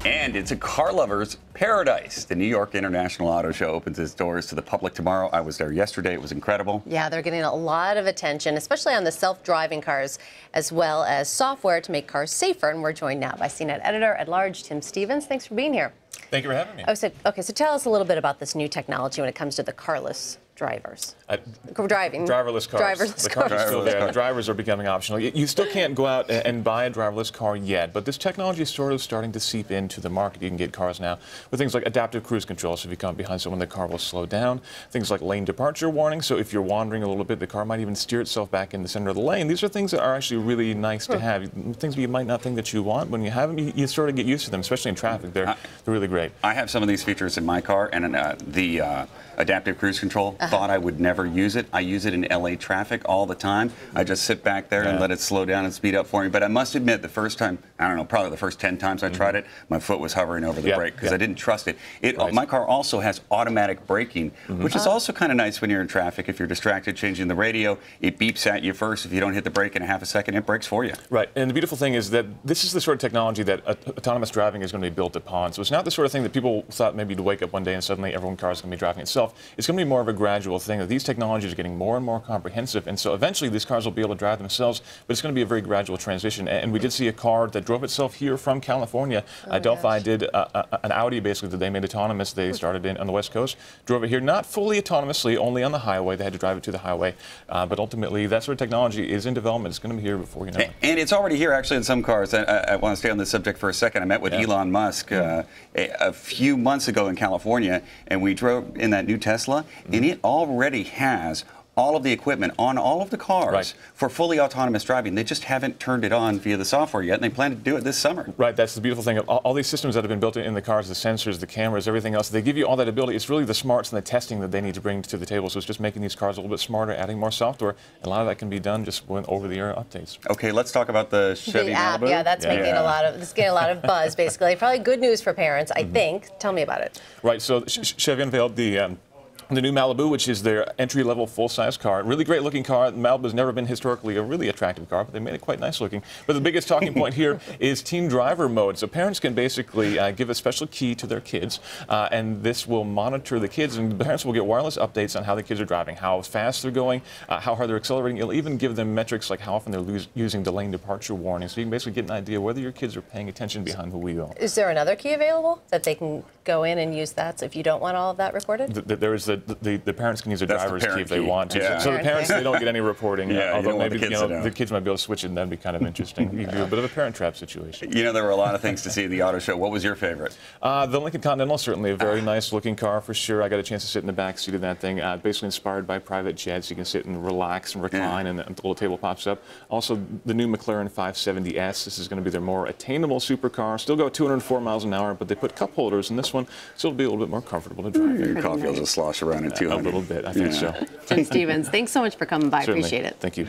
And it's a car lover's paradise. The New York International Auto Show opens its doors to the public tomorrow. I was there yesterday. It was incredible. Yeah, they're getting a lot of attention, especially on the self-driving cars, as well as software to make cars safer. And we're joined now by CNET Editor-at-Large Tim Stevens. Thanks for being here. Thank you for having me. Okay, so tell us a little bit about this new technology when it comes to the carless drivers. Driverless cars. The cars are still there. The drivers are becoming optional. You still can't go out and buy a driverless car yet, but this technology is sort of starting to seep into the market. You can get cars now with things like adaptive cruise control. So if you come behind someone, the car will slow down. Things like lane departure warning. So if you're wandering a little bit, the car might even steer itself back in the center of the lane. These are things that are actually really nice to have. Things you might not think that you want. When you have them, you sort of get used to them, especially in traffic. They're really great. I have some of these features in my car, and the adaptive cruise control, thought I would never use it. I use it in LA traffic all the time. I just sit back there and let it slow down and speed up for me. But I must admit, the first time, I don't know, probably the first 10 times I tried it, my foot was hovering over the brake because I didn't trust it. My car also has automatic braking, which is also kind of nice when you're in traffic. If you're distracted changing the radio, it beeps at you first. If you don't hit the brake in a half a second, it brakes for you. Right, and the beautiful thing is that this is the sort of technology that autonomous driving is going to be built upon. So it's not the sort of thing that people thought maybe to wake up one day and suddenly every car is going to be driving itself. It's going to be more of a gradual thing. That these technologies are getting more and more comprehensive, and so eventually these cars will be able to drive themselves, but it's going to be a very gradual transition. And we did see a car that drove itself here from California. Delphi did an Audi, basically, that they made autonomous. They started on the West Coast, drove it here, not fully autonomously, only on the highway. They had to drive it to the highway, but ultimately that sort of technology is in development. It's going to be here before you know it. And it's already here, actually, in some cars. I want to stay on this subject for a second. I met with Elon Musk a few months ago in California, and we drove in that new Tesla, and it already has all of the equipment on all of the cars for fully autonomous driving. They just haven't turned it on via the software yet, and they plan to do it this summer. Right, that's the beautiful thing. All these systems that have been built in the cars, the sensors, the cameras, everything else, they give you all that ability. It's really the smarts and the testing that they need to bring to the table. So it's just making these cars a little bit smarter, adding more software. And a lot of that can be done just with over-the-air updates. Okay, let's talk about the Chevy app. Malibu. Yeah, that's making getting a lot of buzz, basically. Probably good news for parents, I think. Tell me about it. Right, so Chevy unveiled the new Malibu, which is their entry-level full-size car. Really great-looking car. Malibu's never been historically a really attractive car, but they made it quite nice-looking. But the biggest talking point here is Team Driver mode. So parents can basically give a special key to their kids, and this will monitor the kids, and the parents will get wireless updates on how the kids are driving, how fast they're going, how hard they're accelerating. It'll even give them metrics like how often they're using the lane departure warning. So you can basically get an idea whether your kids are paying attention behind the wheel. Is there another key available that they can go in and use that? So if you don't want all of that recorded? There is the parents can use their driver's key if they want to. Yeah. So the parents, they don't get any reporting. Although maybe the kids might be able to switch it, and that'd be kind of interesting. You do a bit of a parent trap situation. You know, there were a lot of things to see at the auto show. What was your favorite? The Lincoln Continental, certainly a very nice looking car for sure. I got a chance to sit in the back seat of that thing. Basically inspired by private jets. You can sit and relax and recline, and the little table pops up. Also, the new McLaren 570S. This is going to be their more attainable supercar. Still go 204 miles an hour, but they put cup holders in this one, so it'll be a little bit more comfortable to drive. Your coffee will just slosh around at 200. A little bit, I think so. Tim Stevens, thanks so much for coming by. Certainly. Appreciate it. Thank you.